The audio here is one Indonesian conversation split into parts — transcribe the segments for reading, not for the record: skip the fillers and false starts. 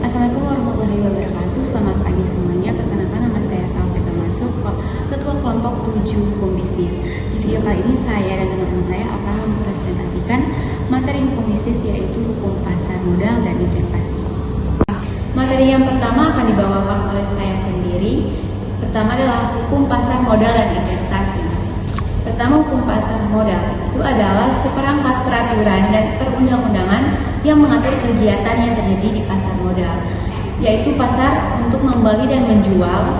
Assalamualaikum warahmatullahi wabarakatuh. Selamat pagi semuanya. Perkenalkan, nama saya Salsa Masuk, Ketua Kelompok 7 Hukum Bisnis. Di video kali ini saya dan teman-teman saya akan mempresentasikan materi hukum bisnis, yaitu hukum pasar modal dan investasi. Materi yang pertama akan dibawakan oleh saya sendiri. Pertama adalah hukum pasar modal dan investasi. Pertama, hukum pasar modal itu adalah seperangkat peraturan dan perundang-undangan yang mengatur kegiatan yang terjadi di pasar modal, yaitu pasar untuk membeli dan menjual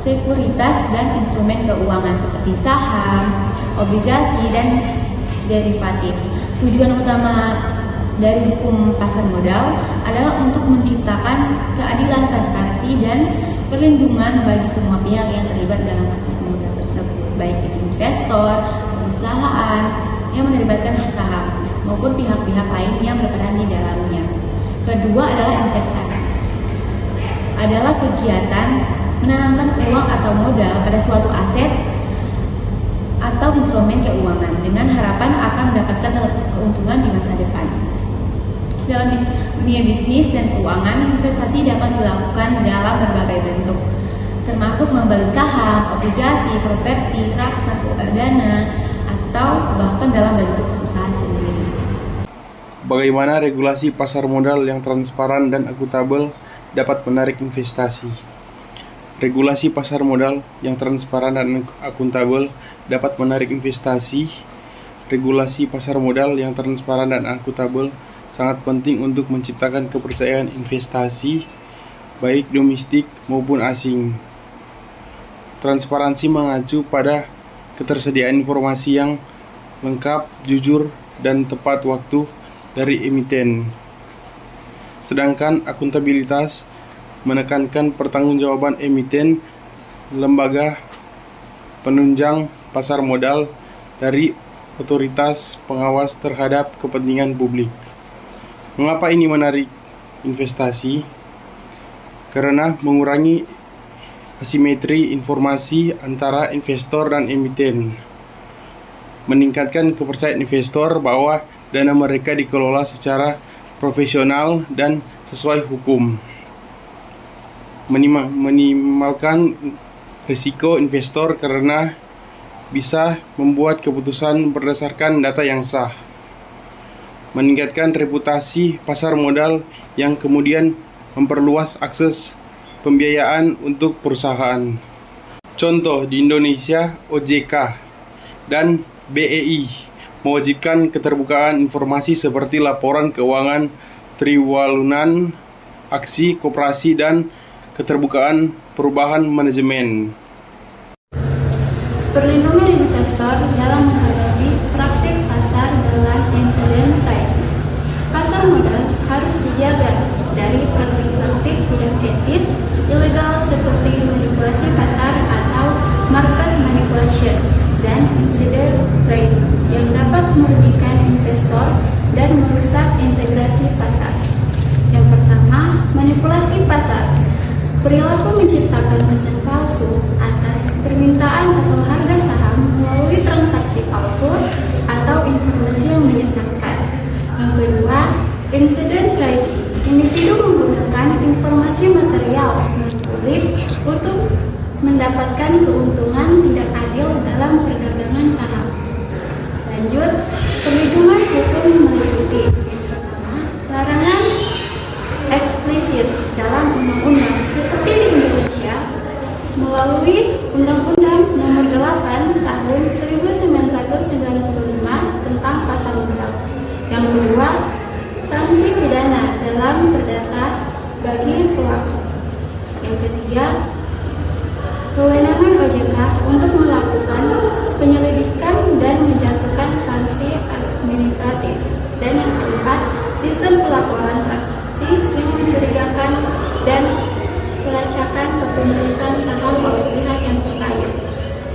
sekuritas dan instrumen keuangan seperti saham, obligasi, dan derivatif. Tujuan utama dari hukum pasar modal adalah untuk menciptakan keadilan, transparansi, dan perlindungan bagi semua pihak yang terlibat dalam pasar modal tersebut, baik itu investor, perusahaan yang menyerbatkan saham, maupun pihak-pihak lain yang berperan di dalamnya. Kedua adalah investasi. Adalah kegiatan menanamkan uang atau modal pada suatu aset atau instrumen keuangan dengan harapan akan mendapatkan keuntungan di masa depan. Dalam dunia bisnis dan keuangan, investasi dapat dilakukan dalam berbagai bentuk, termasuk membeli saham, obligasi, properti, reksadana, atau bahkan dalam bentuk usaha sendiri. Bagaimana regulasi pasar modal yang transparan dan akuntabel dapat menarik investasi? Regulasi pasar modal yang transparan dan akuntabel dapat menarik investasi. Regulasi pasar modal yang transparan dan akuntabel sangat penting untuk menciptakan kepercayaan investasi, baik domestik maupun asing. Transparansi mengacu pada ketersediaan informasi yang lengkap, jujur, dan tepat waktu dari emiten. Sedangkan akuntabilitas menekankan pertanggungjawaban emiten, lembaga penunjang pasar modal, dari otoritas pengawas terhadap kepentingan publik. Mengapa ini menarik investasi? Karena mengurangi asimetri informasi antara investor dan emiten, meningkatkan kepercayaan investor bahwa dana mereka dikelola secara profesional dan sesuai hukum, minimalkan risiko investor karena bisa membuat keputusan berdasarkan data yang sah, meningkatkan reputasi pasar modal yang kemudian memperluas akses pembiayaan untuk perusahaan. Contoh di Indonesia, OJK dan BEI mewajibkan keterbukaan informasi seperti laporan keuangan triwulan, aksi koperasi, dan keterbukaan perubahan manajemen. Perlindungan investor dalam menghadapi praktik pasar dalam insident trading. Pasar modal harus dijaga dari praktik-praktik tidak etis, ilegal seperti manipulasi pasar atau market manipulation dan insider trading yang dapat merugikan investor dan merusak integrasi pasar. Yang pertama, manipulasi pasar. Perilaku menciptakan pesan palsu atas permintaan atau harga saham melalui transaksi palsu atau informasi yang menyesatkan. Yang kedua, insider trading. Individu menggunakan informasi material non-publik untuk mendapatkan keuntungan tidak adil dalam perdagangan saham. Lanjut, perlindungan hukum meliputi pertama, larangan eksplisit dalam undang-undang seperti di Indonesia melalui Undang-Undang Nomor 8 Tahun 1995 tentang pasar modal. Yang kedua, sanksi pidana dalam perdata bagi pelaku. Yang ketiga, kewenangan OJK untuk melakukan penyelidikan dan menjatuhkan sanksi administratif. Dan yang keempat, sistem pelaporan transaksi yang mencurigakan dan pelacakan kepemilikan saham oleh pihak yang terkait.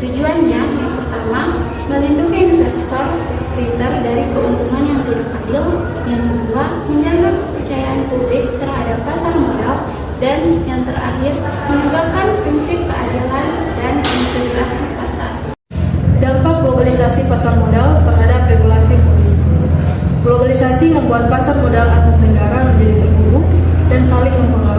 Tujuannya yang pertama, melindungi investor retail dari keuntungan yang tidak adil. Yang kedua, menjaga kepercayaan publik terhadap pasar modal. Dan yang terakhir, menegakkan prinsip keadilan dan integrasi pasar. Dampak globalisasi pasar modal terhadap regulasi bisnis. Globalisasi membuat pasar modal antar negara menjadi terhubung dan saling mempengaruhi.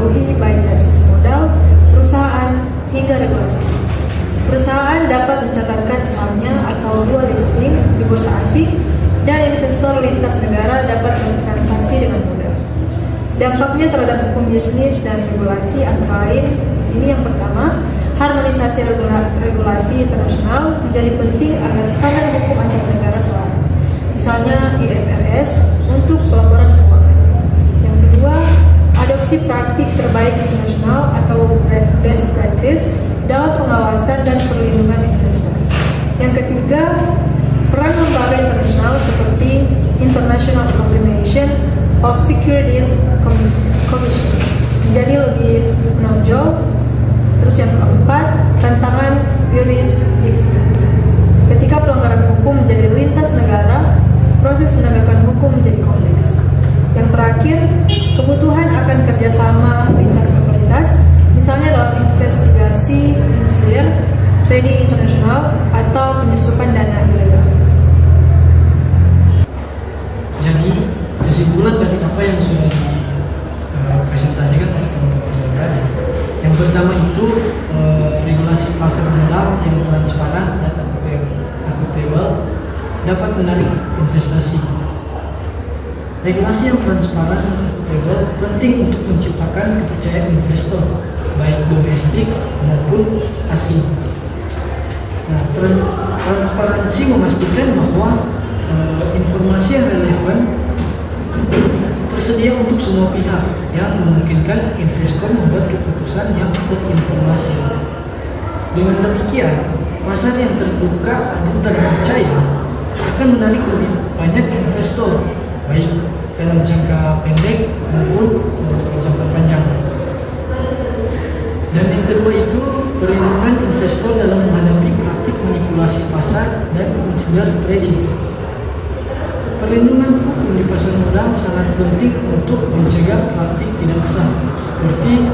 Bank dapat mencatatkan sahamnya atau dual listing di bursa asing, dan investor lintas negara dapat bertransaksi dengan mudah. Dampaknya terhadap hukum bisnis dan regulasi antara lain di sini yang pertama, harmonisasi regulasi internasional menjadi penting agar standar hukum antar negara selaras. Misalnya IFRS untuk pelaporan keuangan. Yang kedua, adopsi praktik terbaik internasional atau best practice dalam pengawasan dan perlindungan investor. Yang ketiga, peran lembaga internasional seperti International Coordination of Securities Commissions menjadi lebih menonjol. Terus yang keempat, tantangan jurisdiksi. Ketika pelanggaran hukum menjadi lintas negara, proses penegakan hukum menjadi kompleks. Yang terakhir, kebutuhan akan kerjasama lintas otoritas, misalnya dalam investigasi insider, trading internasional, atau penyusupan dana ilegal. Jadi, kesimpulan dari apa yang sudah dipresentasikan oleh teman-teman saya tadi, yang pertama itu regulasi pasar modal yang transparan dan akuntabel dapat menarik investasi. Regulasi yang transparan dan akuntabel penting untuk menciptakan kepercayaan investor, baik domestik maupun asing. Nah, transparansi memastikan bahwa informasi yang relevan tersedia untuk semua pihak yang memungkinkan investor membuat keputusan yang terinformasi. Dengan demikian, pasar yang terbuka dan terpercaya akan menarik lebih banyak investor, baik dalam jangka pendek maupun jangka panjang. Dan yang kedua itu perlindungan investor dalam menghadapi praktik manipulasi pasar dan insider trading. Perlindungan hukum di pasar modal sangat penting untuk mencegah praktik tidak sah seperti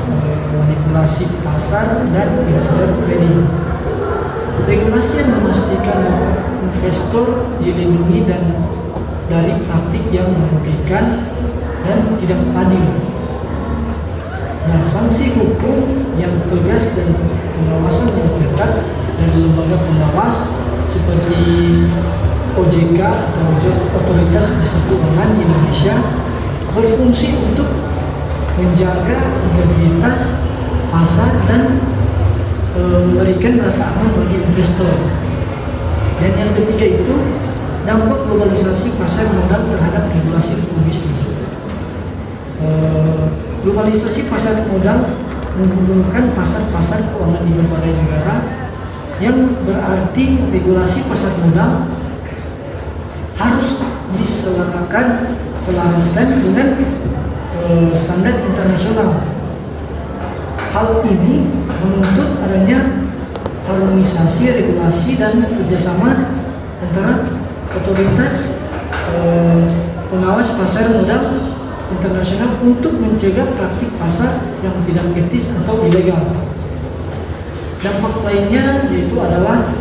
manipulasi pasar dan insider trading. Regulasi yang memastikan bahwa investor dilindungi dan dari praktik yang merugikan dan tidak adil. Nah, sanksi hukum yang tegas dan pengawasan yang ketat dari lembaga pengawas seperti OJK atau Otoritas Jasa Keuangan Indonesia berfungsi untuk menjaga integritas pasar dan memberikan rasa aman bagi investor. Dan yang ketiga itu dampak globalisasi pasar modal terhadap regulasi hukum bisnis. Globalisasi pasar modal menghubungkan pasar-pasar keuangan di berbagai negara, yang berarti regulasi pasar modal harus diselaraskan dengan standar internasional. Hal ini menuntut adanya harmonisasi regulasi dan kerjasama antara otoritas pengawas pasar modal internasional untuk mencegah praktik pasar yang tidak etis atau ilegal. Dampak lainnya yaitu adalah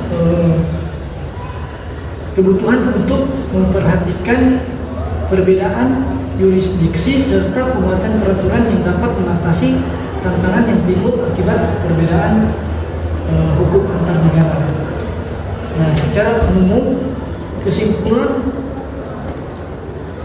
kebutuhan untuk memperhatikan perbedaan jurisdiksi serta pembuatan peraturan yang dapat mengatasi tantangan yang timbul akibat perbedaan hukum antar negara. Nah, secara umum kesimpulan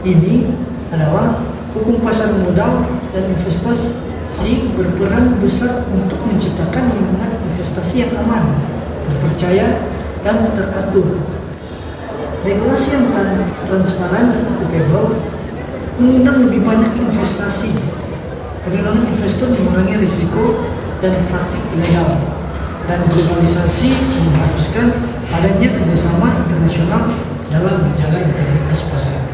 ini adalah hukum pasar modal dan investasi berperan besar untuk menciptakan lingkungan investasi yang aman, terpercaya, dan teratur. Regulasi yang transparan dan akuntabel mengundang lebih banyak investasi. Perlindungan investor mengurangi risiko dan praktik ilegal. Dan globalisasi mengharuskan adanya kerjasama internasional dalam menjaga integritas pasar.